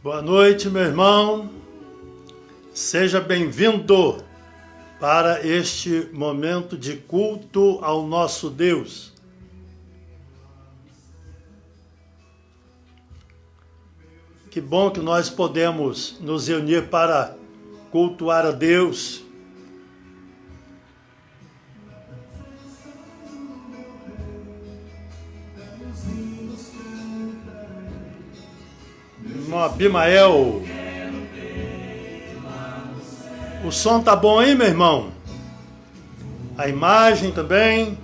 Boa noite, meu irmão. Seja bem-vindo para este momento de culto ao nosso Deus. Que bom que nós podemos nos reunir para cultuar a Deus. Irmão Abimael, o som tá bom aí, meu irmão? A imagem também.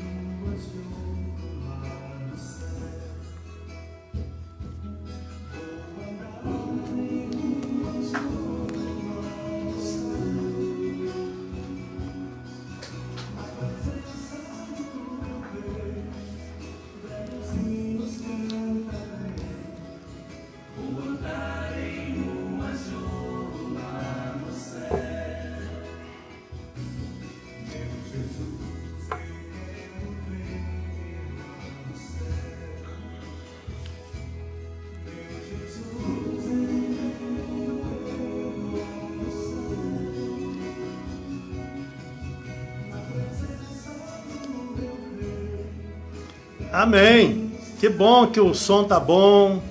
Amém. Que bom que o som tá bom.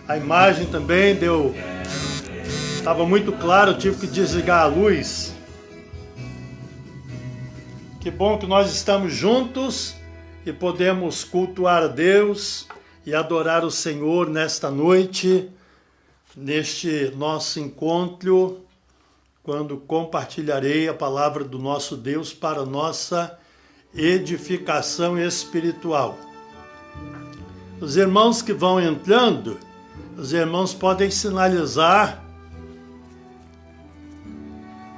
A imagem também deu. Estava muito claro, eu tive que desligar a luz. Que bom que nós estamos juntos e podemos cultuar a Deus e adorar o Senhor nesta noite, neste nosso encontro, quando compartilharei a palavra do nosso Deus para nossa edificação espiritual. Os irmãos que vão entrando, os irmãos podem sinalizar.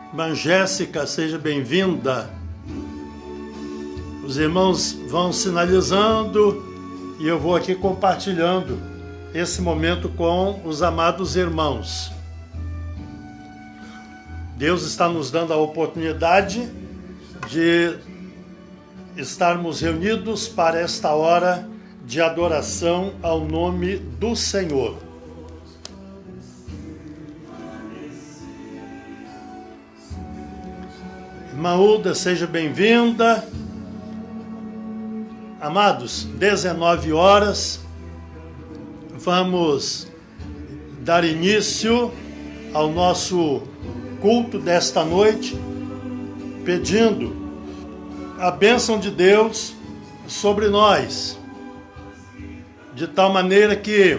Irmã Jéssica, seja bem-vinda. Os irmãos vão sinalizando e eu vou aqui compartilhando esse momento com os amados irmãos. Deus está nos dando a oportunidade de estarmos reunidos para esta hora de adoração ao nome do Senhor. Irmã Uda, seja bem-vinda. Amados, 19 horas, vamos dar início ao nosso culto desta noite, pedindo a bênção de Deus sobre nós, de tal maneira que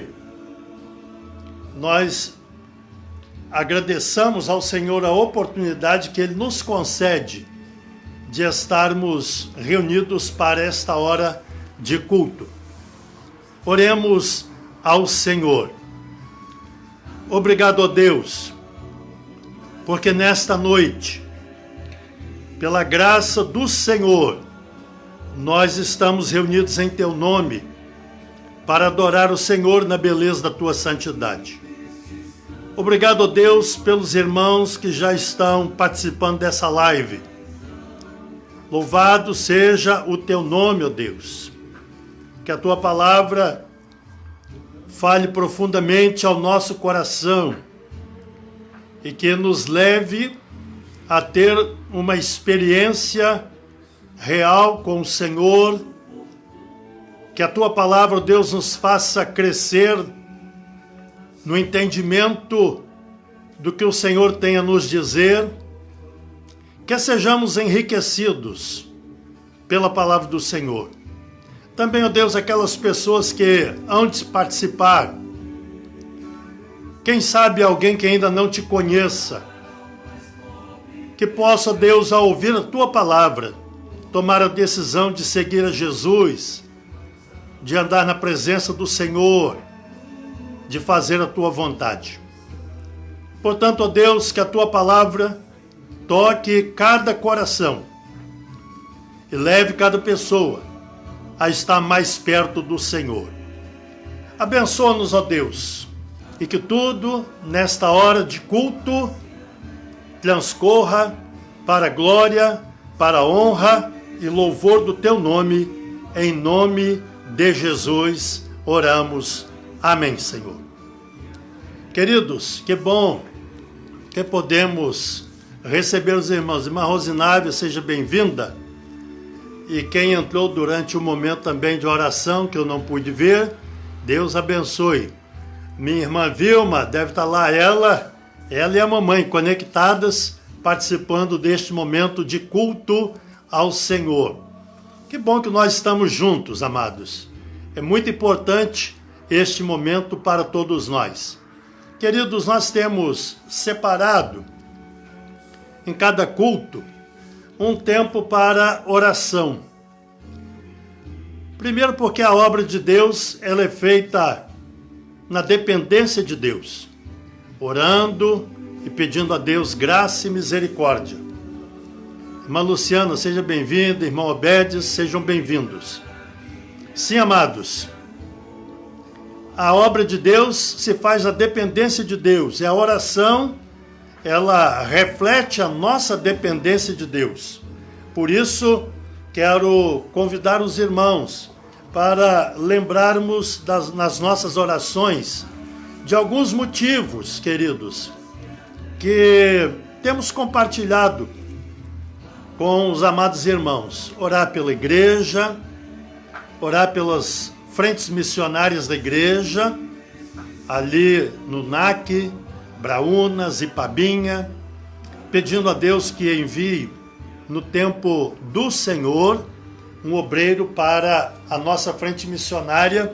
nós agradeçamos ao Senhor a oportunidade que Ele nos concede de estarmos reunidos para esta hora de culto. Oremos ao Senhor. Obrigado a Deus, porque nesta noite, pela graça do Senhor, nós estamos reunidos em Teu nome, para adorar o Senhor na beleza da Tua santidade. Obrigado, ó Deus, pelos irmãos que já estão participando dessa live. Louvado seja o Teu nome, ó Deus. Que a Tua palavra fale profundamente ao nosso coração e que nos leve a ter uma experiência real com o Senhor. Que a Tua palavra, Deus, nos faça crescer no entendimento do que o Senhor tem a nos dizer. Que sejamos enriquecidos pela palavra do Senhor. Também, ó Deus, aquelas pessoas que hão de participar, quem sabe alguém que ainda não Te conheça, que possa, Deus, ao ouvir a Tua palavra, tomar a decisão de seguir a Jesus, de andar na presença do Senhor, de fazer a Tua vontade. Portanto, ó Deus, que a Tua palavra toque cada coração e leve cada pessoa a estar mais perto do Senhor. Abençoa-nos, ó Deus, e que tudo, nesta hora de culto, transcorra para a glória, para a honra e louvor do Teu nome, em nome de Jesus, oramos. Amém, Senhor. Queridos, que bom que podemos receber os irmãos. Irmã Rosinávia, seja bem-vinda. E quem entrou durante o momento também de oração, que eu não pude ver, Deus abençoe. Minha irmã Vilma, deve estar lá ela e a mamãe conectadas, participando deste momento de culto ao Senhor. Que bom que nós estamos juntos, amados. É muito importante este momento para todos nós. Queridos, nós temos separado em cada culto um tempo para oração. Primeiro porque a obra de Deus ela é feita na dependência de Deus, orando e pedindo a Deus graça e misericórdia. Irmã Luciana, seja bem-vinda, irmão Obedes, sejam bem-vindos. Sim, amados, a obra de Deus se faz na dependência de Deus. E a oração, ela reflete a nossa dependência de Deus. Por isso, quero convidar os irmãos para lembrarmos nas nossas orações de alguns motivos, queridos, que temos compartilhado com os amados irmãos. Orar pela igreja, orar pelas frentes missionárias da igreja, ali no NAC, Braúnas, Ipabinha, pedindo a Deus que envie no tempo do Senhor um obreiro para a nossa frente missionária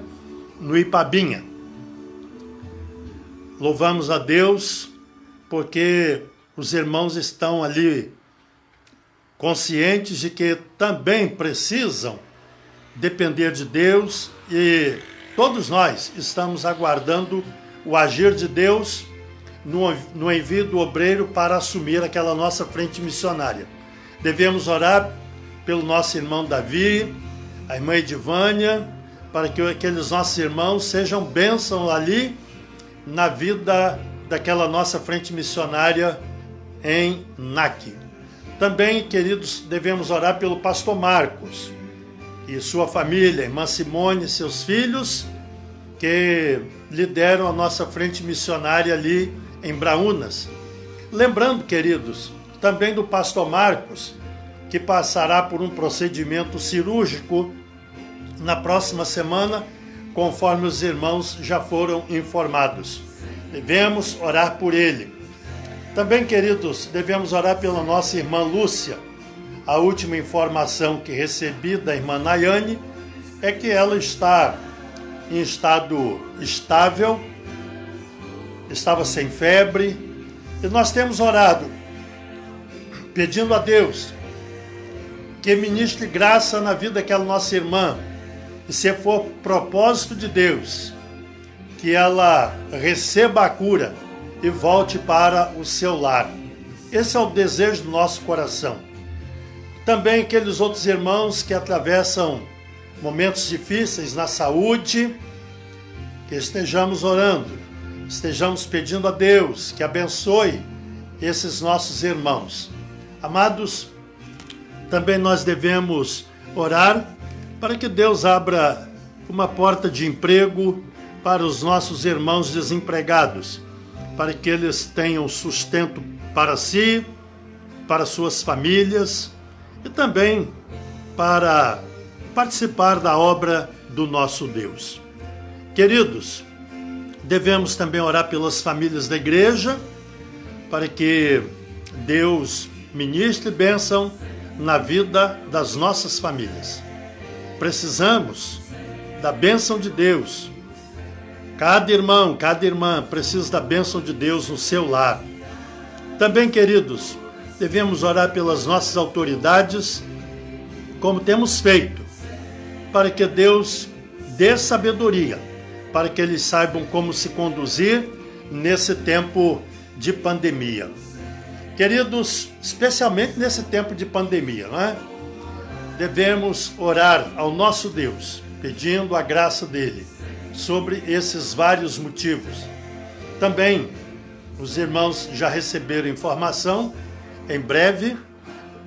no Ipabinha. Louvamos a Deus porque os irmãos estão ali conscientes de que também precisam depender de Deus e todos nós estamos aguardando o agir de Deus no envio do obreiro para assumir aquela nossa frente missionária. Devemos orar pelo nosso irmão Davi, a irmã Edivânia, para que aqueles nossos irmãos sejam bênção ali na vida daquela nossa frente missionária em NAC. Também, queridos, devemos orar pelo pastor Marcos e sua família, irmã Simone e seus filhos, que lideram a nossa frente missionária ali em Braúnas. Lembrando, queridos, também do pastor Marcos, que passará por um procedimento cirúrgico na próxima semana, conforme os irmãos já foram informados. Devemos orar por ele. Também, queridos, devemos orar pela nossa irmã Lúcia. A última informação que recebi da irmã Nayane é que ela está em estado estável, estava sem febre, e nós temos orado, pedindo a Deus que ministre graça na vida daquela nossa irmã, e se for propósito de Deus, que ela receba a cura e volte para o seu lar. Esse é o desejo do nosso coração. Também aqueles outros irmãos que atravessam momentos difíceis na saúde, que estejamos orando, estejamos pedindo a Deus que abençoe esses nossos irmãos. Amados, também nós devemos orar para que Deus abra uma porta de emprego para os nossos irmãos desempregados, para que eles tenham sustento para si, para suas famílias, e também para participar da obra do nosso Deus. Queridos, devemos também orar pelas famílias da igreja, para que Deus ministre bênção na vida das nossas famílias. Precisamos da bênção de Deus. Cada irmão, cada irmã precisa da bênção de Deus no seu lar. Também, queridos, devemos orar pelas nossas autoridades, como temos feito, para que Deus dê sabedoria, para que eles saibam como se conduzir nesse tempo de pandemia. Queridos, especialmente nesse tempo de pandemia, não é? Devemos orar ao nosso Deus, pedindo a graça dele sobre esses vários motivos. Também, os irmãos já receberam informação. Em breve,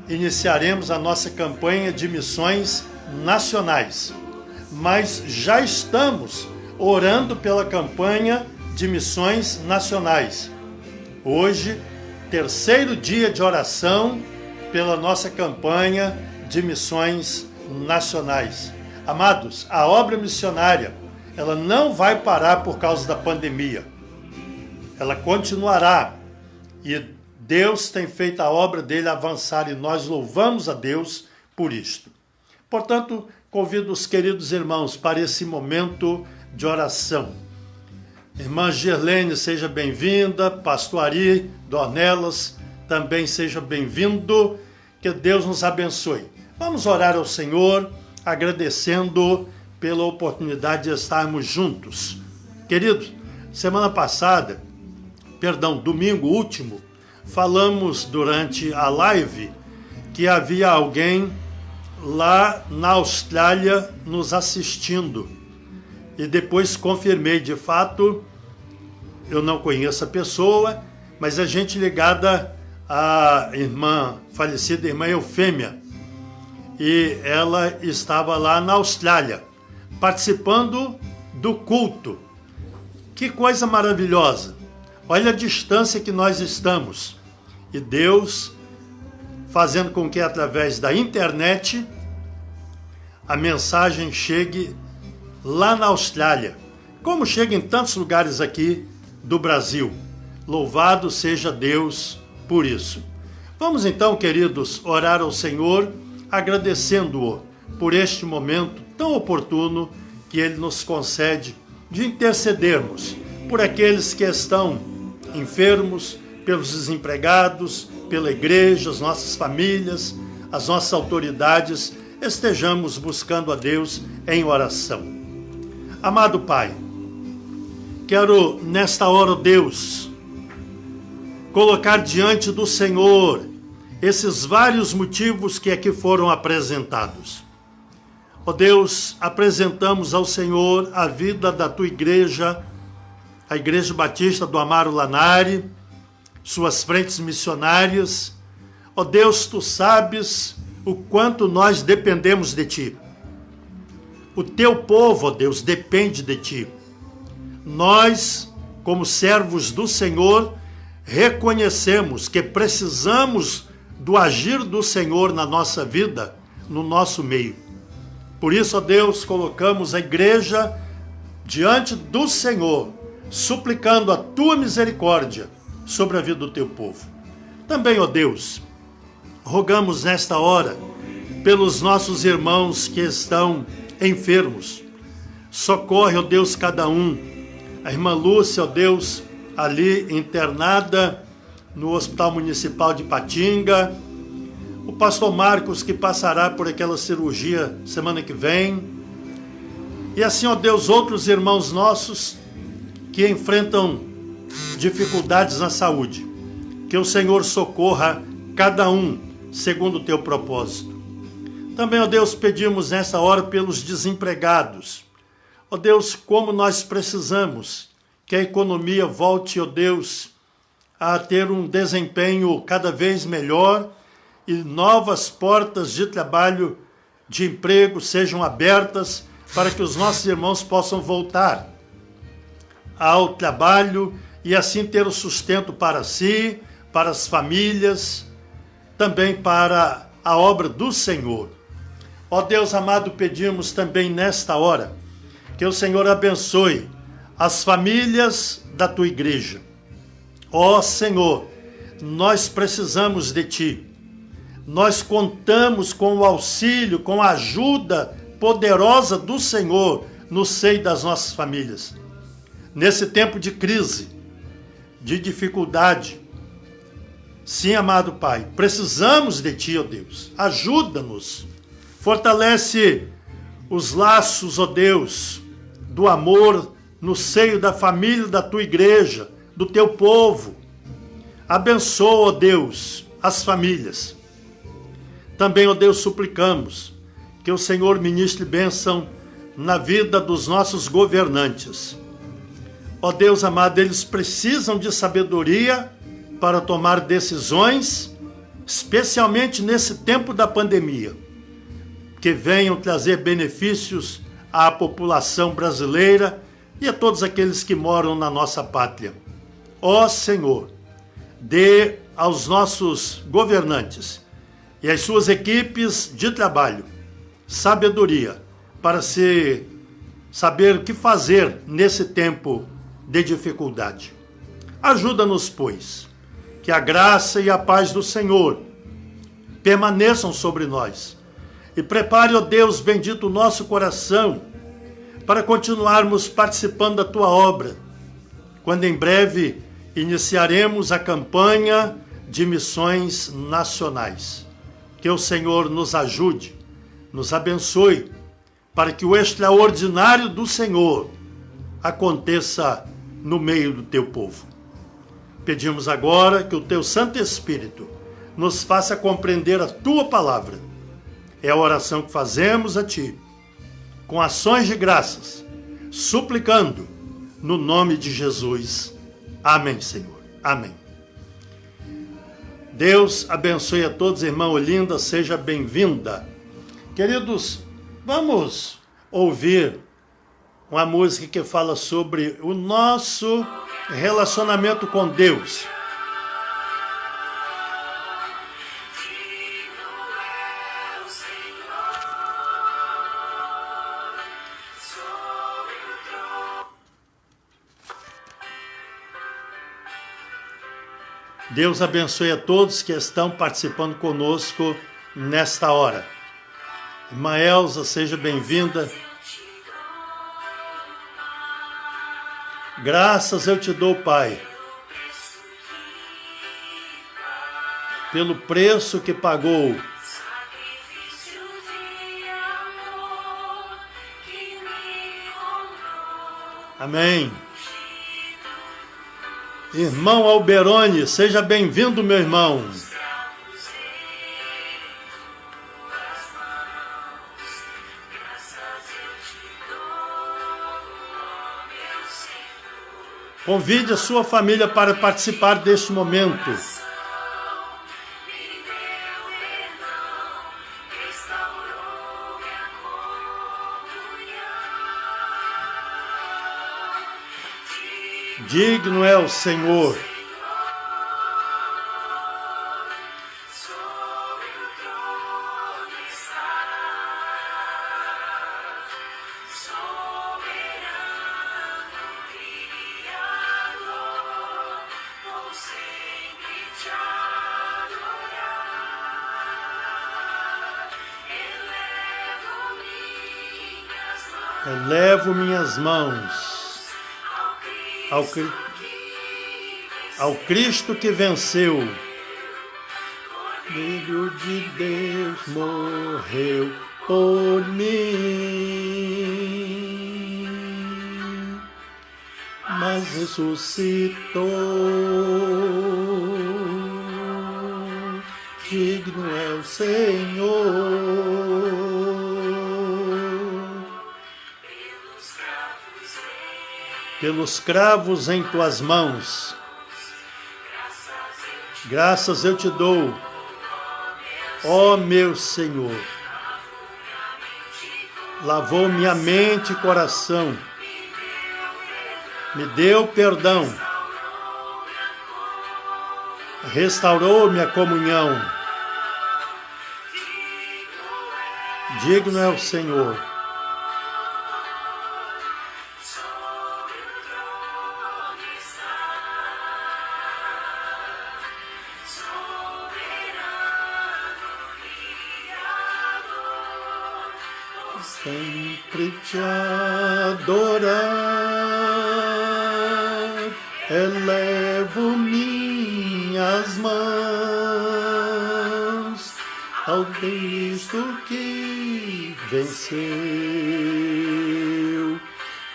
iniciaremos a nossa campanha de missões nacionais, mas já estamos orando pela campanha de missões nacionais. Hoje, terceiro dia de oração pela nossa campanha de missões nacionais. Amados, a obra missionária, ela não vai parar por causa da pandemia. Ela continuará. E Deus tem feito a obra dele avançar e nós louvamos a Deus por isto. Portanto, convido os queridos irmãos para esse momento de oração. Irmã Gerlene, seja bem-vinda. Pastor Ari Dornelas, também seja bem-vindo. Que Deus nos abençoe. Vamos orar ao Senhor, agradecendo pela oportunidade de estarmos juntos. Queridos, domingo último, falamos durante a live que havia alguém lá na Austrália nos assistindo. E depois confirmei, de fato, eu não conheço a pessoa, mas é gente ligada à falecida irmã Eufêmia. E ela estava lá na Austrália, participando do culto. Que coisa maravilhosa! Olha a distância que nós estamos. E Deus fazendo com que através da internet a mensagem chegue lá na Austrália, como chega em tantos lugares aqui do Brasil. Louvado seja Deus por isso. Vamos então, queridos, orar ao Senhor, agradecendo-o por este momento tão oportuno que Ele nos concede de intercedermos por aqueles que estão enfermos, pelos desempregados, pela igreja, as nossas famílias, as nossas autoridades, estejamos buscando a Deus em oração. Amado Pai, quero nesta hora, Deus, colocar diante do Senhor esses vários motivos que aqui foram apresentados. Ó Deus, apresentamos ao Senhor a vida da Tua igreja, a Igreja Batista do Amaro Lanari, suas frentes missionárias. Ó Deus, Tu sabes o quanto nós dependemos de Ti. O Teu povo, ó Deus, depende de Ti. Nós, como servos do Senhor, reconhecemos que precisamos do agir do Senhor na nossa vida, no nosso meio. Por isso, ó Deus, colocamos a igreja diante do Senhor, suplicando a Tua misericórdia sobre a vida do Teu povo. Também, ó Deus, rogamos nesta hora pelos nossos irmãos que estão enfermos. Socorre, ó Deus, cada um. A irmã Lúcia, ó Deus, ali internada no Hospital Municipal de Patinga. O pastor Marcos, que passará por aquela cirurgia semana que vem. E assim, ó Deus, outros irmãos nossos que enfrentam dificuldades na saúde. Que o Senhor socorra cada um segundo o Teu propósito. Também, ó Deus, pedimos nessa hora pelos desempregados. Ó Deus, como nós precisamos que a economia volte, ó Deus, a ter um desempenho cada vez melhor e novas portas de trabalho, de emprego sejam abertas para que os nossos irmãos possam voltar ao trabalho e assim ter o sustento para si, para as famílias, também para a obra do Senhor. Ó Deus amado, pedimos também nesta hora que o Senhor abençoe as famílias da Tua igreja. Ó Senhor, nós precisamos de Ti. Nós contamos com o auxílio, com a ajuda poderosa do Senhor no seio das nossas famílias. Nesse tempo de crise, de dificuldade, sim, amado Pai, precisamos de Ti, ó Deus. Ajuda-nos, fortalece os laços, ó Deus, do amor no seio da família da Tua igreja, do Teu povo. Abençoa, ó Deus, as famílias. Também, ó Deus, suplicamos que o Senhor ministre bênção na vida dos nossos governantes. Ó Deus amado, eles precisam de sabedoria para tomar decisões, especialmente nesse tempo da pandemia, que venham trazer benefícios à população brasileira, e a todos aqueles que moram na nossa pátria. Ó Senhor, dê aos nossos governantes e às suas equipes de trabalho sabedoria para saber o que fazer nesse tempo de dificuldade. Ajuda-nos, pois, que a graça e a paz do Senhor permaneçam sobre nós e prepare, ó Deus bendito, o nosso coração para continuarmos participando da Tua obra, quando em breve iniciaremos a campanha de missões nacionais. Que o Senhor nos ajude, nos abençoe, para que o extraordinário do Senhor aconteça no meio do Teu povo. Pedimos agora que o Teu Santo Espírito nos faça compreender a Tua palavra. É a oração que fazemos a Ti, com ações de graças, suplicando no nome de Jesus. Amém, Senhor. Amém. Deus abençoe a todos, irmã Olinda, seja bem-vinda. Queridos, vamos ouvir uma música que fala sobre o nosso relacionamento com Deus. Deus abençoe a todos que estão participando conosco nesta hora. Irmã Elza, seja bem-vinda. Graças eu te dou, Pai, pelo preço que pagou. Amém. Irmão Alberoni, seja bem-vindo, meu irmão. Convide a sua família para participar deste momento. Digno é o Senhor. Elevo minhas mãos ao Cristo que venceu. Filho de Deus morreu por mim, mas ressuscitou. Digno é o Senhor. Pelos cravos em tuas mãos, graças eu te dou, ó meu Senhor. Lavou minha mente e coração, me deu perdão, restaurou minha comunhão. Digno é o Senhor. Sempre te adorar, elevo minhas mãos ao Cristo que venceu.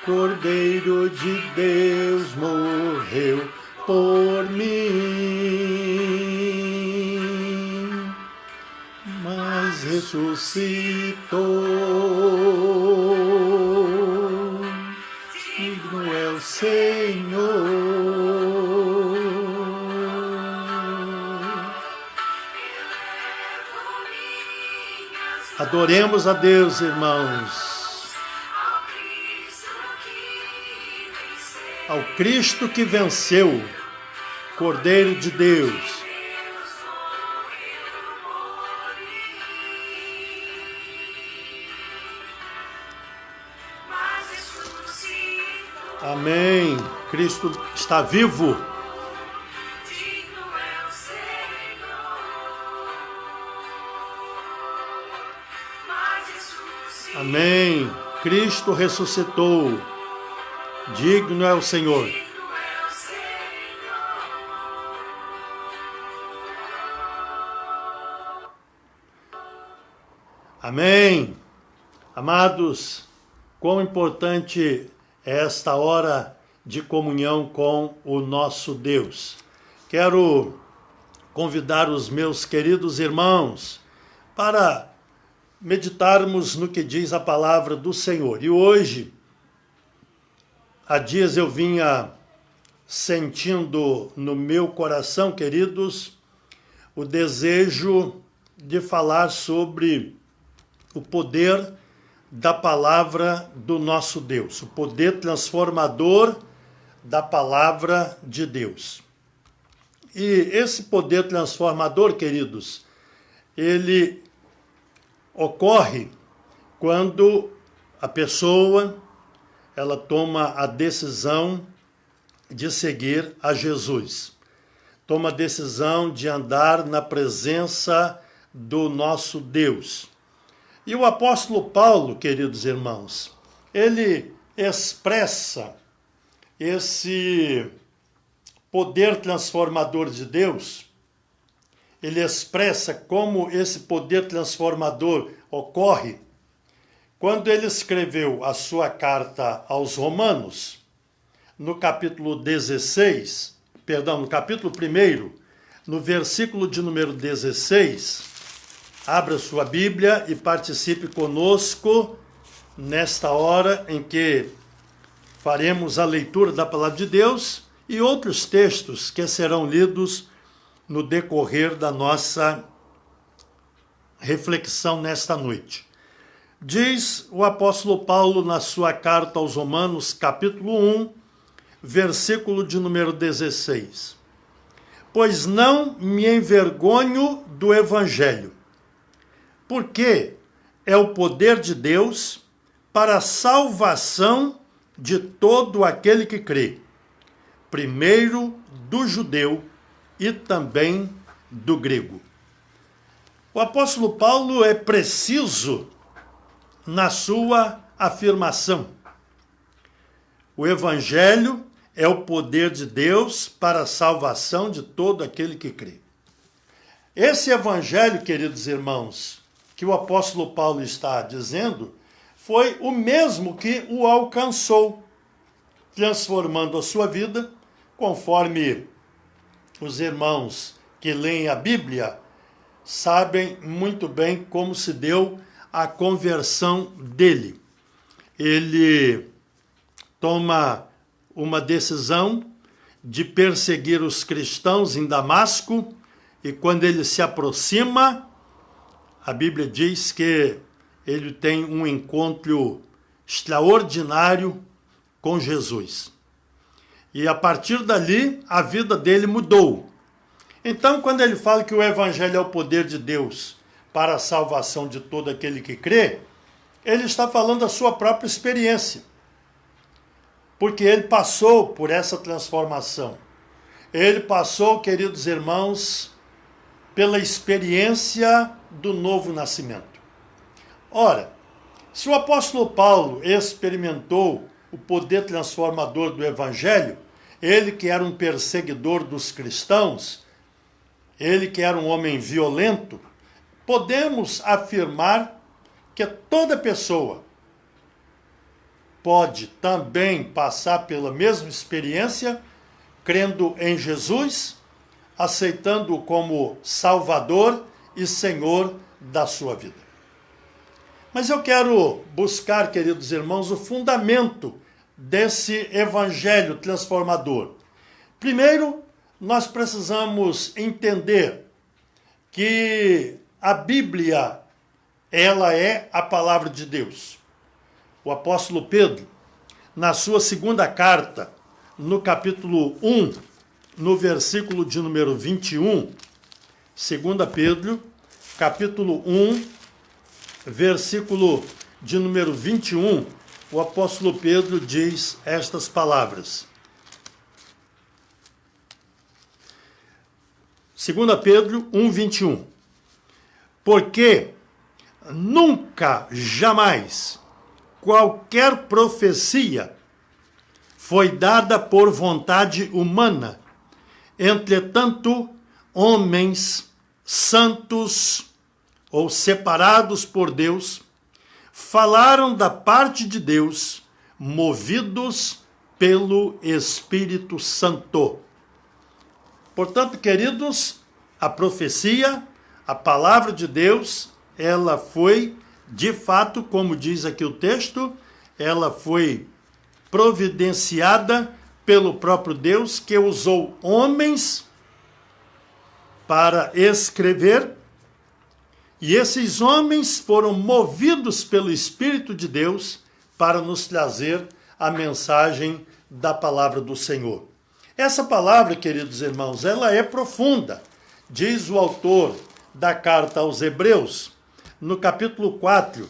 Cordeiro de Deus morreu por mim, mas ressuscitou. Digno é o Senhor. Adoremos a Deus, irmãos. ao Cristo que venceu, Cordeiro de Deus. Amém. Cristo está vivo. Amém. Cristo ressuscitou. Digno é o Senhor. Amém. Amados, quão importante é esta hora de comunhão com o nosso Deus. Quero convidar os meus queridos irmãos para meditarmos no que diz a palavra do Senhor. E hoje, há dias eu vinha sentindo no meu coração, queridos, o desejo de falar sobre o poder da palavra do nosso Deus, o poder transformador da palavra de Deus. E esse poder transformador, queridos, ele ocorre quando a pessoa ela toma a decisão de seguir a Jesus. Toma a decisão de andar na presença do nosso Deus. E o apóstolo Paulo, queridos irmãos, ele expressa esse poder transformador de Deus, ele expressa como esse poder transformador ocorre quando ele escreveu a sua carta aos Romanos, no capítulo 16, no capítulo 1, no versículo de número 16, abra sua Bíblia e participe conosco nesta hora em que faremos a leitura da palavra de Deus e outros textos que serão lidos no decorrer da nossa reflexão nesta noite. Diz o apóstolo Paulo na sua carta aos Romanos, capítulo 1, versículo de número 16. Pois não me envergonho do evangelho, porque é o poder de Deus para a salvação de todo aquele que crê, primeiro do judeu e também do grego. O apóstolo Paulo é preciso na sua afirmação. O evangelho é o poder de Deus para a salvação de todo aquele que crê. Esse evangelho, queridos irmãos, que o apóstolo Paulo está dizendo, foi o mesmo que o alcançou, transformando a sua vida, conforme os irmãos que leem a Bíblia sabem muito bem como se deu a conversão dele. Ele toma uma decisão de perseguir os cristãos em Damasco, e quando ele se aproxima, a Bíblia diz que ele tem um encontro extraordinário com Jesus. E a partir dali, a vida dele mudou. Então, quando ele fala que o evangelho é o poder de Deus para a salvação de todo aquele que crê, ele está falando da sua própria experiência. Porque ele passou por essa transformação. Ele passou, queridos irmãos, pela experiência do novo nascimento. Ora, se o apóstolo Paulo experimentou o poder transformador do evangelho, ele que era um perseguidor dos cristãos, ele que era um homem violento, podemos afirmar que toda pessoa pode também passar pela mesma experiência, crendo em Jesus, aceitando-o como Salvador e Senhor da sua vida. Mas eu quero buscar, queridos irmãos, o fundamento desse evangelho transformador. Primeiro, nós precisamos entender que a Bíblia, ela é a palavra de Deus. O apóstolo Pedro, na sua segunda carta, no capítulo 1, no versículo de número 21, 2 Pedro, capítulo 1, versículo de número 21, o apóstolo Pedro diz estas palavras. 2 Pedro 1, 21. Porque nunca, jamais, qualquer profecia foi dada por vontade humana. Entretanto, homens santos ou separados por Deus falaram da parte de Deus, movidos pelo Espírito Santo. Portanto, queridos, a profecia, a palavra de Deus, ela foi, de fato, como diz aqui o texto, ela foi providenciada pelo próprio Deus, que usou homens para escrever, e esses homens foram movidos pelo Espírito de Deus para nos trazer a mensagem da palavra do Senhor. Essa palavra, queridos irmãos, ela é profunda. Diz o autor da carta aos Hebreus, no capítulo 4,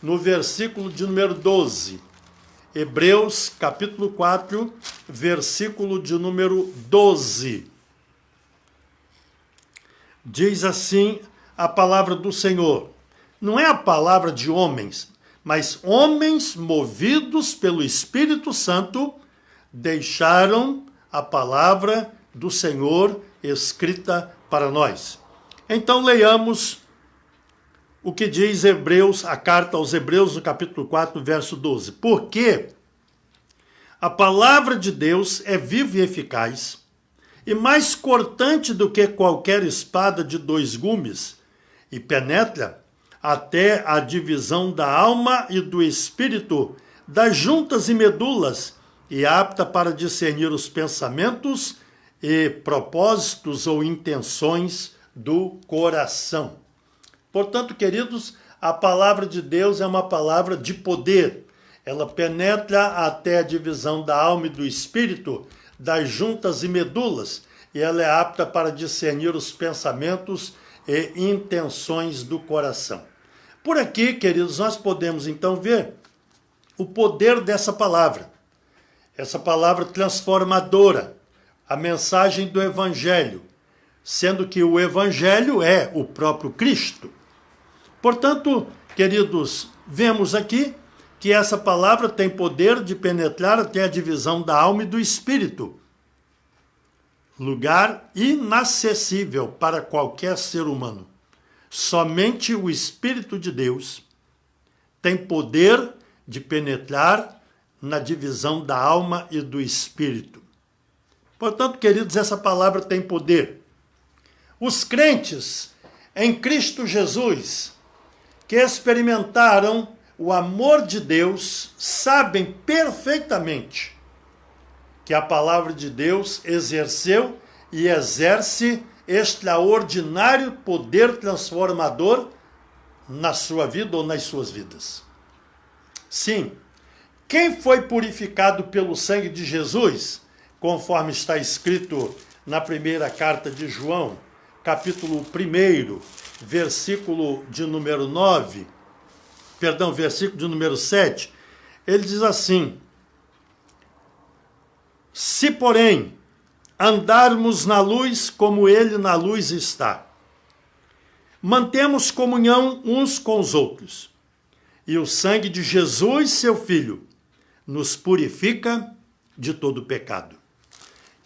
no versículo de número 12. Hebreus, capítulo 4, versículo de número 12. Diz assim a palavra do Senhor. Não é a palavra de homens, mas homens movidos pelo Espírito Santo deixaram a palavra do Senhor escrita para nós. Então leiamos o que diz Hebreus, a carta aos Hebreus, no capítulo 4, verso 12. Porque a palavra de Deus é viva e eficaz, e mais cortante do que qualquer espada de 2 gumes, e penetra até a divisão da alma e do espírito, das juntas e medulas, e apta para discernir os pensamentos e propósitos ou intenções do coração. Portanto, queridos, a palavra de Deus é uma palavra de poder. Ela penetra até a divisão da alma e do espírito, das juntas e medulas, e ela é apta para discernir os pensamentos e intenções do coração. Por aqui, queridos, nós podemos então ver o poder dessa palavra. Essa palavra transformadora, a mensagem do Evangelho, sendo que o Evangelho é o próprio Cristo. Portanto, queridos, vemos aqui que essa palavra tem poder de penetrar até a divisão da alma e do espírito, lugar inacessível para qualquer ser humano. Somente o Espírito de Deus tem poder de penetrar na divisão da alma e do espírito. Portanto, queridos, essa palavra tem poder. Os crentes em Cristo Jesus, que experimentaram o amor de Deus, sabem perfeitamente que a palavra de Deus exerceu e exerce extraordinário poder transformador na sua vida ou nas suas vidas. Sim, quem foi purificado pelo sangue de Jesus, conforme está escrito na primeira carta de João, capítulo 1, versículo de número 9, versículo de número 7, ele diz assim: se, porém, andarmos na luz como ele na luz está, mantemos comunhão uns com os outros, e o sangue de Jesus, seu Filho, nos purifica de todo pecado.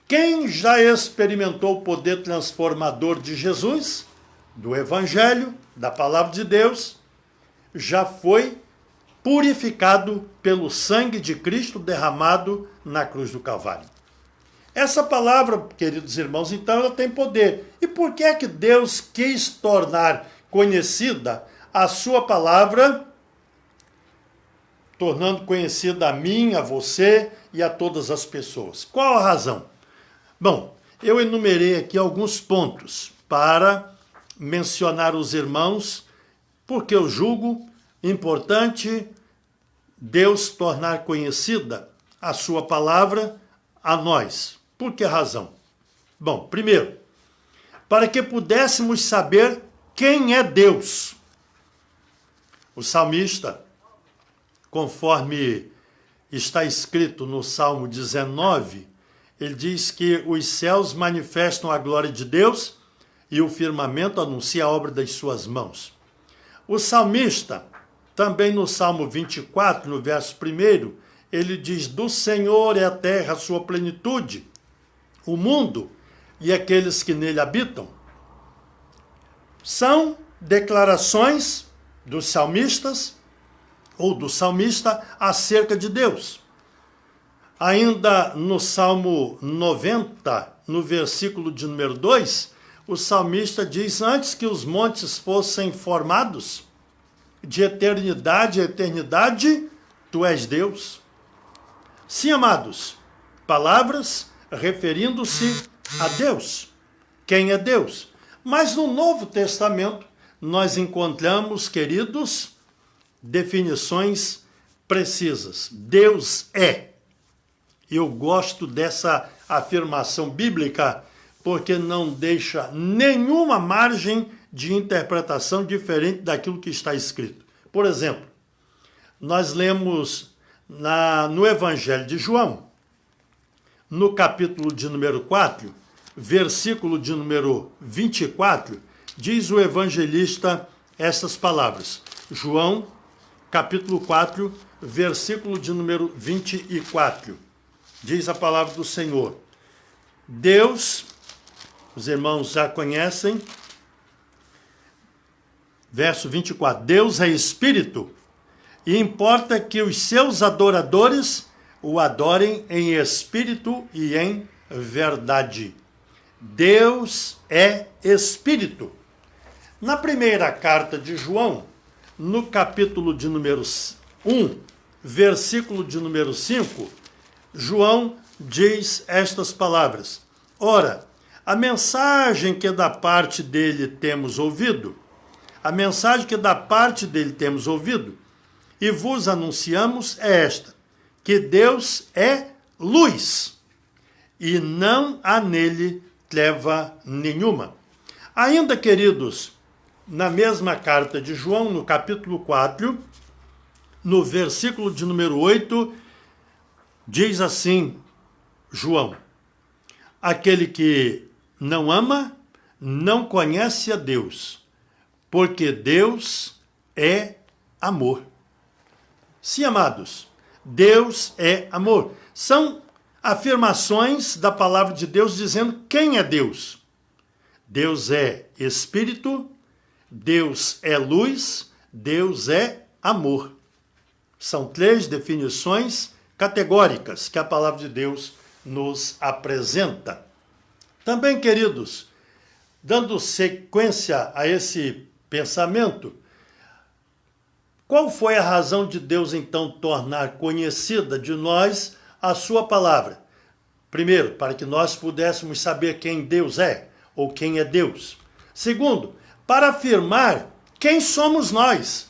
Quem já experimentou o poder transformador de Jesus, do Evangelho, da Palavra de Deus, já foi purificado pelo sangue de Cristo derramado na cruz do Calvário. Essa palavra, queridos irmãos, então ela tem poder. E por que é que Deus quis tornar conhecida a sua palavra, tornando conhecida a mim, a você e a todas as pessoas? Qual a razão? Bom, eu enumerei aqui alguns pontos para mencionar os irmãos, porque eu julgo importante Deus tornar conhecida a sua palavra a nós. Por que razão? Bom, primeiro, para que pudéssemos saber quem é Deus. O salmista, conforme está escrito no Salmo 19, ele diz que os céus manifestam a glória de Deus e o firmamento anuncia a obra das suas mãos. O salmista, também no Salmo 24, no verso 1, ele diz: do Senhor é a terra, a sua plenitude, o mundo e aqueles que nele habitam. São declarações dos salmistas ou do salmista acerca de Deus. Ainda no Salmo 90, no versículo de número 2, o salmista diz: antes que os montes fossem formados, de eternidade a eternidade, tu és Deus. Sim, amados, palavras referindo-se a Deus. Quem é Deus? Mas no Novo Testamento nós encontramos, queridos, definições precisas. Deus é. Eu gosto dessa afirmação bíblica porque não deixa nenhuma margem de interpretação diferente daquilo que está escrito. Por exemplo, nós lemos no Evangelho de João, no capítulo de número 4, versículo de número 24, diz o evangelista essas palavras. João, capítulo 4, versículo de número 24. Diz a palavra do Senhor: Deus, os irmãos já conhecem, verso 24, Deus é Espírito, e importa que os seus adoradores o adorem em espírito e em verdade. Deus é Espírito. Na primeira carta de João, no capítulo de número 1, versículo de número 5, João diz estas palavras: ora, a mensagem que da parte dele temos ouvido, e vos anunciamos é esta, que Deus é luz, e não há nele treva nenhuma. Ainda, queridos, na mesma carta de João, no capítulo 4, no versículo de número 8, diz assim, João: aquele que não ama, não conhece a Deus, porque Deus é amor. Sim, amados, Deus é amor. São afirmações da palavra de Deus dizendo quem é Deus. Deus é Espírito, Deus é luz, Deus é amor. São três definições categóricas que a palavra de Deus nos apresenta. Também, queridos, dando sequência a esse pensamento, qual foi a razão de Deus, então, tornar conhecida de nós a sua palavra? Primeiro, para que nós pudéssemos saber quem Deus é, ou quem é Deus. Segundo, para afirmar quem somos nós.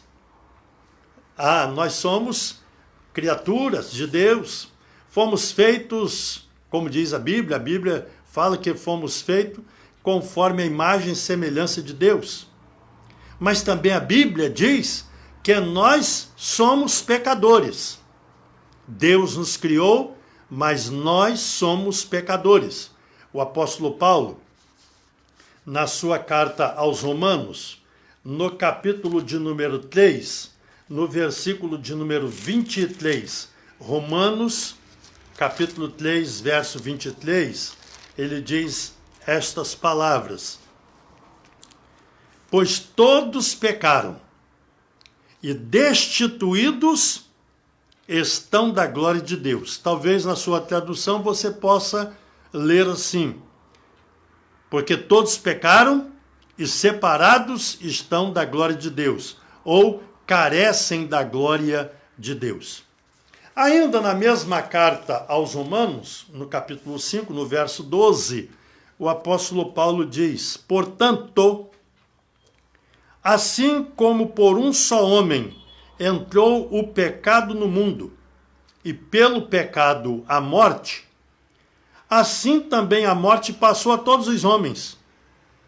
Nós somos criaturas de Deus, fomos feitos, como diz a Bíblia fala que fomos feitos conforme a imagem e semelhança de Deus. Mas também a Bíblia diz que nós somos pecadores. Deus nos criou, mas nós somos pecadores. O apóstolo Paulo, na sua carta aos Romanos, no capítulo de número 3, no versículo de número 23, Romanos, capítulo 3, verso 23, ele diz estas palavras: pois todos pecaram e destituídos estão da glória de Deus. Talvez na sua tradução você possa ler assim: porque todos pecaram e separados estão da glória de Deus, ou carecem da glória de Deus. Ainda na mesma carta aos Romanos, no capítulo 5, no verso 12, o apóstolo Paulo diz: portanto, assim como por um só homem entrou o pecado no mundo, e pelo pecado a morte, assim também a morte passou a todos os homens,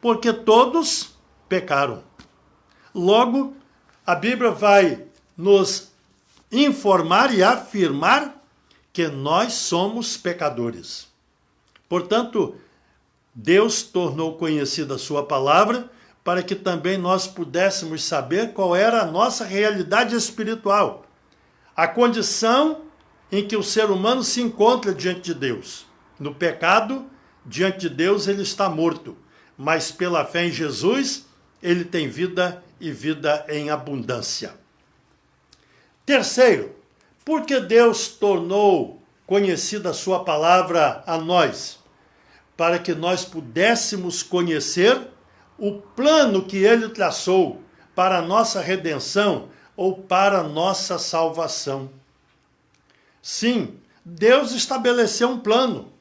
porque todos pecaram. Logo, a Bíblia vai nos informar e afirmar que nós somos pecadores. Portanto, Deus tornou conhecida a sua palavra para que também nós pudéssemos saber qual era a nossa realidade espiritual, a condição em que o ser humano se encontra diante de Deus. No pecado, diante de Deus, ele está morto, mas pela fé em Jesus, ele tem vida e vida em abundância. Terceiro, porque Deus tornou conhecida a sua palavra a nós, para que nós pudéssemos conhecer o plano que ele traçou para a nossa redenção ou para a nossa salvação. Sim, Deus estabeleceu um plano,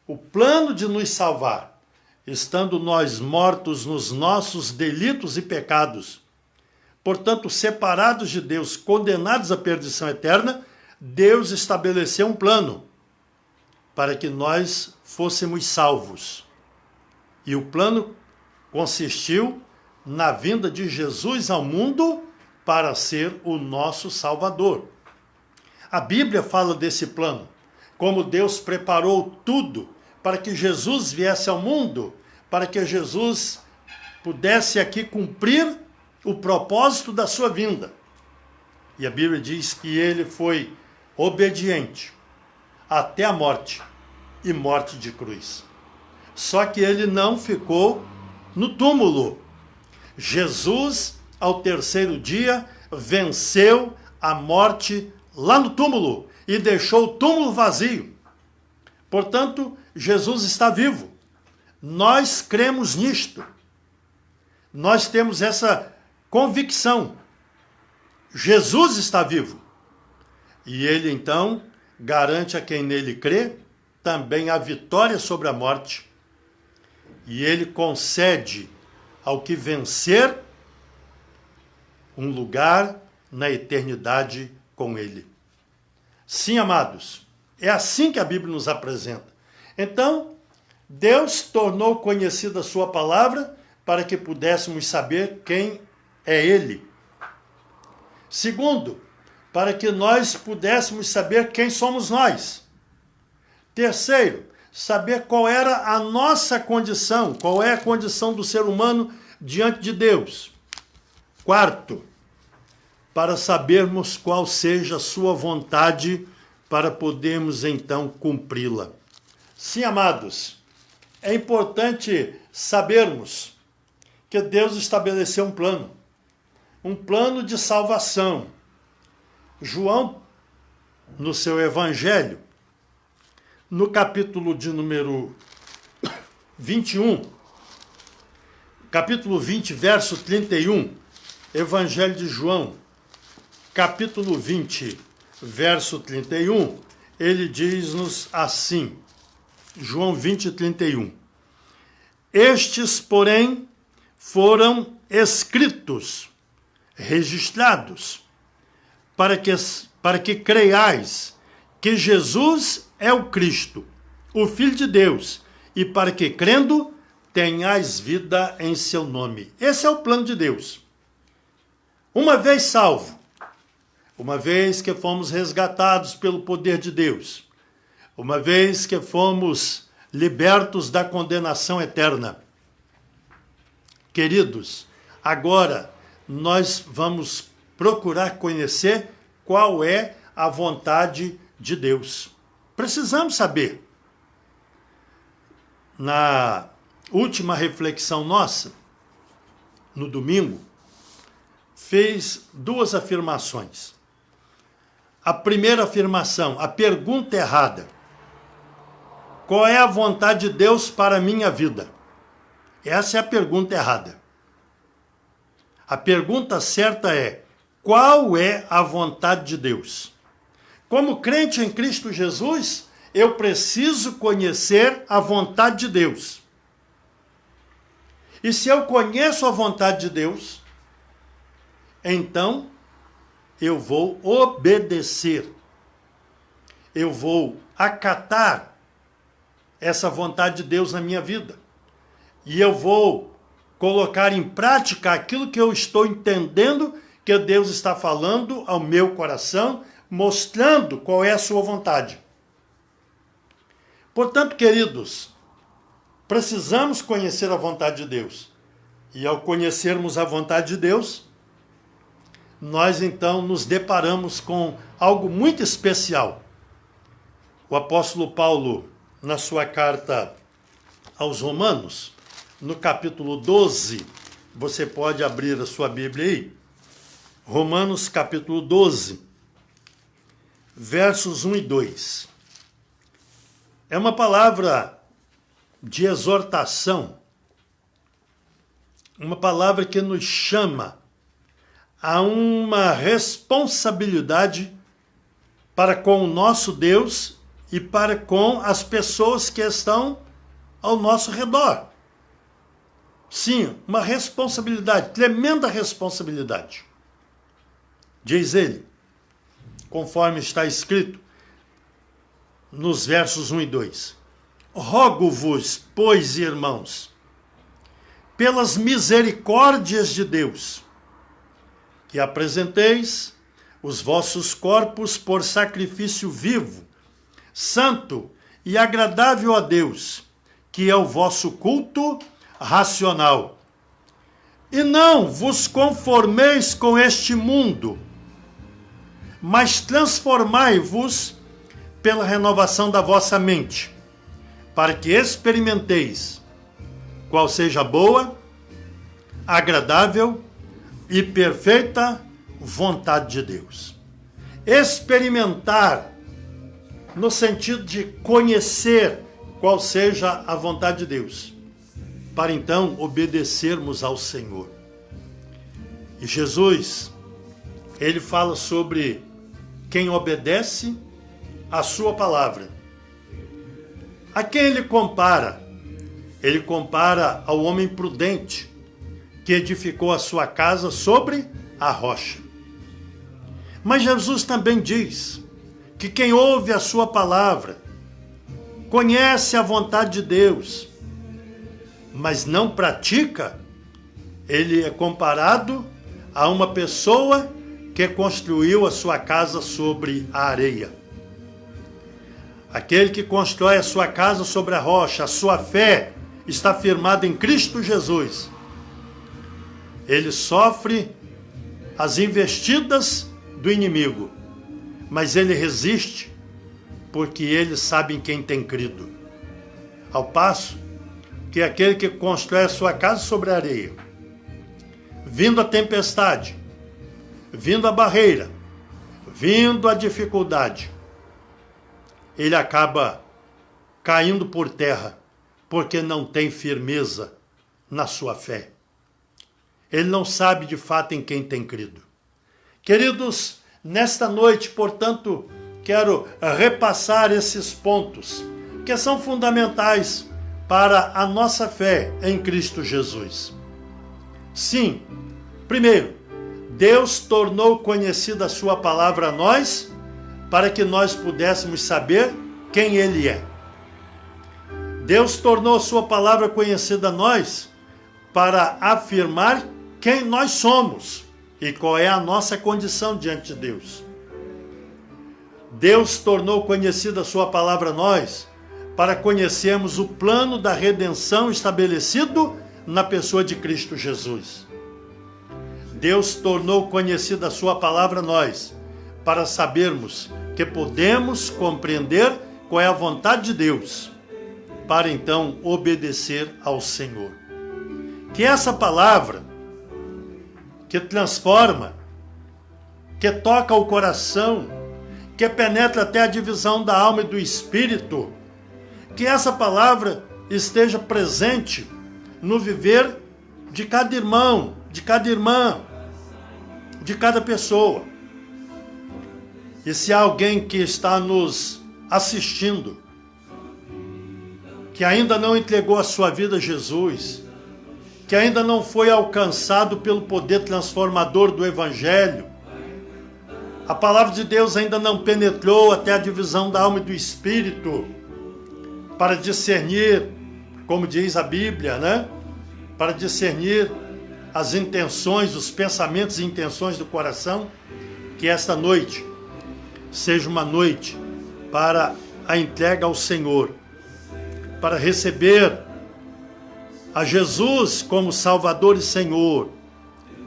o plano de nos salvar, estando nós mortos nos nossos delitos e pecados. Portanto, separados de Deus, condenados à perdição eterna, Deus estabeleceu um plano para que nós fôssemos salvos. E o plano consistiu na vinda de Jesus ao mundo para ser o nosso Salvador. A Bíblia fala desse plano, como Deus preparou tudo para que Jesus viesse ao mundo, para que Jesus pudesse aqui cumprir o propósito da sua vinda. E a Bíblia diz que ele foi obediente até a morte, e morte de cruz. Só que ele não ficou no túmulo. Jesus, ao terceiro dia, venceu a morte lá no túmulo e deixou o túmulo vazio. Portanto, Jesus está vivo. Nós cremos nisto. Nós temos essa convicção. Jesus está vivo. E ele, então, garante a quem nele crê também a vitória sobre a morte. E ele concede ao que vencer um lugar na eternidade com ele. Sim, amados, é assim que a Bíblia nos apresenta. Então, Deus tornou conhecida a sua palavra para que pudéssemos saber quem é ele. Segundo, para que nós pudéssemos saber quem somos nós. Terceiro, saber qual era a nossa condição, qual é a condição do ser humano diante de Deus. Quarto, para sabermos qual seja a sua vontade, para podermos então cumpri-la. Sim, amados, é importante sabermos que Deus estabeleceu um plano de salvação. João, no seu evangelho, no capítulo de número 21, capítulo 20, verso 31, Evangelho de João, capítulo 20, verso 31, ele diz-nos assim, João 20, 31. Estes, porém, foram escritos, registrados, para que creiais que Jesus é o Cristo, o Filho de Deus, e para que, crendo, tenhais vida em seu nome. Esse é o plano de Deus. Uma vez salvo, uma vez que fomos resgatados pelo poder de Deus, uma vez que fomos libertos da condenação eterna. Queridos, agora nós vamos procurar conhecer qual é a vontade de Deus. Precisamos saber. Na última reflexão nossa, no domingo, fez duas afirmações. A primeira afirmação, a pergunta errada. Qual é a vontade de Deus para a minha vida? Essa é a pergunta errada. A pergunta certa é, qual é a vontade de Deus? Como crente em Cristo Jesus, eu preciso conhecer a vontade de Deus. E se eu conheço a vontade de Deus, então eu vou obedecer. Eu vou acatar essa vontade de Deus na minha vida. E eu vou colocar em prática aquilo que eu estou entendendo que Deus está falando ao meu coração, mostrando qual é a sua vontade. Portanto, queridos, precisamos conhecer a vontade de Deus. E ao conhecermos a vontade de Deus, nós então nos deparamos com algo muito especial. O apóstolo Paulo, na sua carta aos Romanos, no capítulo 12, você pode abrir a sua Bíblia aí, Romanos capítulo 12, versos 1 e 2. É uma palavra de exortação, uma palavra que nos chama a uma responsabilidade para com o nosso Deus e para com as pessoas que estão ao nosso redor. Sim, uma responsabilidade, tremenda responsabilidade. Diz ele, conforme está escrito nos versos 1 e 2. Rogo-vos, pois, irmãos, pelas misericórdias de Deus, que apresenteis os vossos corpos por sacrifício vivo, santo e agradável a Deus, que é o vosso culto racional. E não vos conformeis com este mundo, mas transformai-vos pela renovação da vossa mente, para que experimenteis qual seja a boa, agradável e perfeita vontade de Deus. Experimentar no sentido de conhecer qual seja a vontade de Deus, para então obedecermos ao Senhor. E Jesus, ele fala sobre quem obedece a sua palavra. A quem ele compara? Ele compara ao homem prudente que edificou a sua casa sobre a rocha. Mas Jesus também diz que quem ouve a sua palavra conhece a vontade de Deus, mas não pratica, ele é comparado a uma pessoa que construiu a sua casa sobre a areia. Aquele que constrói a sua casa sobre a rocha, a sua fé está firmada em Cristo Jesus. Ele sofre as investidas do inimigo, mas ele resiste porque ele sabe em quem tem crido. Ao passo que aquele que constrói a sua casa sobre a areia, vindo a tempestade, vindo a barreira, vindo a dificuldade, ele acaba caindo por terra, porque não tem firmeza na sua fé. Ele não sabe de fato em quem tem crido. Queridos, nesta noite, portanto, quero repassar esses pontos que são fundamentais para a nossa fé em Cristo Jesus. Sim, primeiro, Deus tornou conhecida a sua palavra a nós, para que nós pudéssemos saber quem Ele é. Deus tornou a sua palavra conhecida a nós para afirmar quem nós somos e qual é a nossa condição diante de Deus. Deus tornou conhecida a sua palavra a nós para conhecermos o plano da redenção estabelecido na pessoa de Cristo Jesus. Deus tornou conhecida a sua palavra a nós para sabermos que podemos compreender qual é a vontade de Deus, para então obedecer ao Senhor. Que essa palavra, que transforma, que toca o coração, que penetra até a divisão da alma e do espírito, que essa palavra esteja presente no viver de cada irmão, de cada irmã, de cada pessoa. E se há alguém que está nos assistindo, que ainda não entregou a sua vida a Jesus, que ainda não foi alcançado pelo poder transformador do Evangelho, a palavra de Deus ainda não penetrou até a divisão da alma e do espírito, para discernir, como diz a Bíblia, né? Para discernir as intenções, os pensamentos e intenções do coração, que esta noite seja uma noite para a entrega ao Senhor, para receber a Jesus como Salvador e Senhor,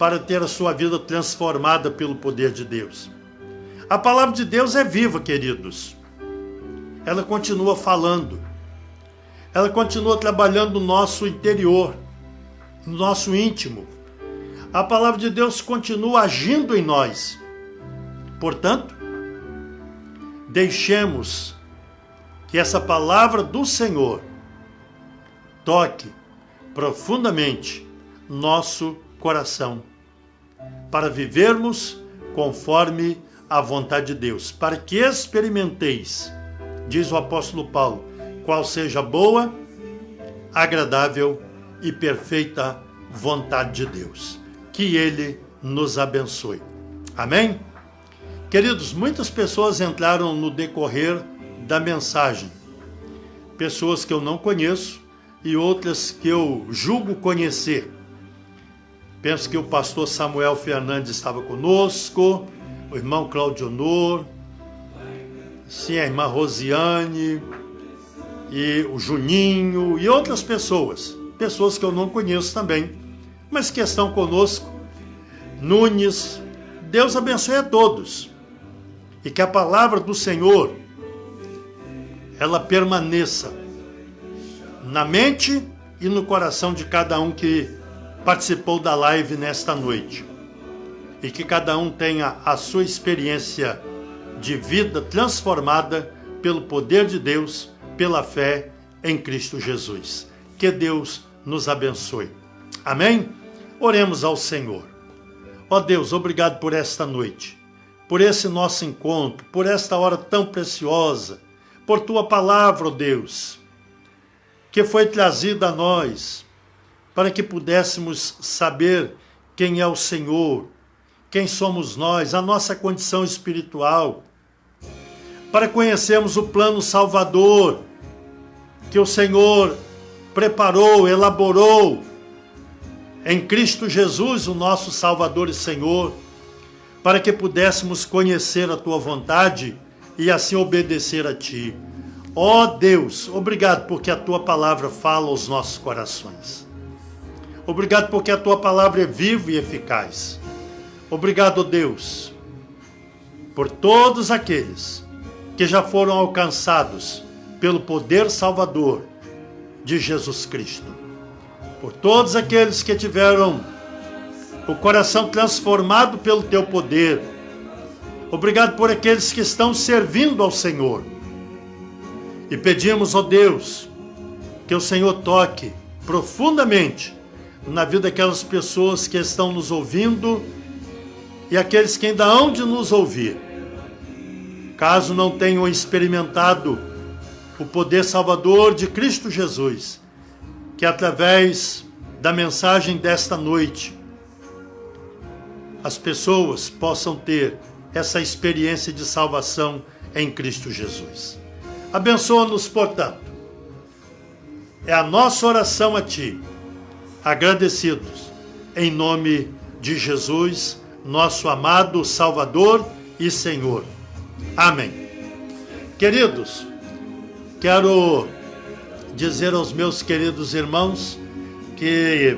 para ter a sua vida transformada pelo poder de Deus. A palavra de Deus é viva, queridos. Ela continua falando. Ela continua trabalhando no nosso interior, no nosso íntimo. A palavra de Deus continua agindo em nós. Portanto, deixemos que essa palavra do Senhor toque profundamente nosso coração, para vivermos conforme a vontade de Deus, para que experimenteis, diz o apóstolo Paulo, qual seja a boa, agradável e perfeita vontade de Deus. Que Ele nos abençoe. Amém? Queridos, muitas pessoas entraram no decorrer da mensagem. Pessoas que eu não conheço e outras que eu julgo conhecer. Penso que o pastor Samuel Fernandes estava conosco, o irmão Claudio Honor, sim, a irmã Rosiane, e o Juninho e outras pessoas que eu não conheço também, mas que estão conosco. Nunes, Deus abençoe a todos e que a palavra do Senhor ela permaneça na mente e no coração de cada um que participou da live nesta noite, e que cada um tenha a sua experiência de vida transformada pelo poder de Deus, pela fé em Cristo Jesus. Que Deus nos abençoe. Amém? Oremos ao Senhor. Ó Deus, obrigado por esta noite, por esse nosso encontro, por esta hora tão preciosa, por Tua palavra, ó Deus, que foi trazida a nós, para que pudéssemos saber quem é o Senhor, quem somos nós, a nossa condição espiritual, para conhecermos o plano salvador que o Senhor preparou, elaborou em Cristo Jesus, o nosso Salvador e Senhor, para que pudéssemos conhecer a Tua vontade e assim obedecer a Ti. Ó Deus, obrigado porque a Tua palavra fala aos nossos corações. Obrigado porque a Tua palavra é viva e eficaz. Obrigado, ó Deus, por todos aqueles que já foram alcançados pelo poder salvador de Jesus Cristo. Por todos aqueles que tiveram o coração transformado pelo Teu poder. Obrigado por aqueles que estão servindo ao Senhor. E pedimos, ó Deus, que o Senhor toque profundamente na vida daquelas pessoas que estão nos ouvindo e aqueles que ainda hão de nos ouvir. Caso não tenham experimentado o poder salvador de Cristo Jesus, que através da mensagem desta noite, as pessoas possam ter essa experiência de salvação em Cristo Jesus. Abençoa-nos, portanto. É a nossa oração a Ti, agradecidos, em nome de Jesus, nosso amado Salvador e Senhor. Amém. Queridos, quero dizer aos meus queridos irmãos que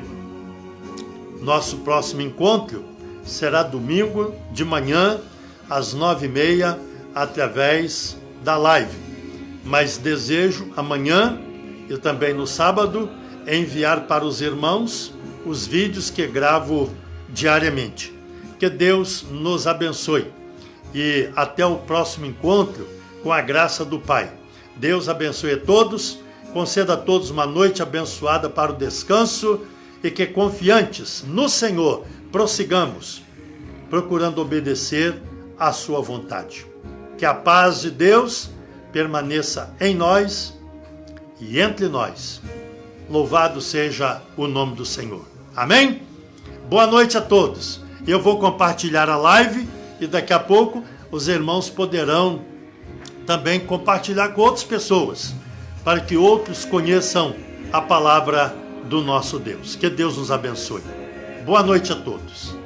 nosso próximo encontro será domingo de manhã, às 9h30, através da live. Mas desejo amanhã e também no sábado enviar para os irmãos os vídeos que gravo diariamente. Que Deus nos abençoe e até o próximo encontro com a graça do Pai. Deus abençoe a todos, conceda a todos uma noite abençoada para o descanso e que confiantes no Senhor prossigamos, procurando obedecer à sua vontade. Que a paz de Deus permaneça em nós e entre nós. Louvado seja o nome do Senhor. Amém? Boa noite a todos. Eu vou compartilhar a live e daqui a pouco os irmãos poderão também compartilhar com outras pessoas, para que outros conheçam a palavra do nosso Deus. Que Deus nos abençoe. Boa noite a todos.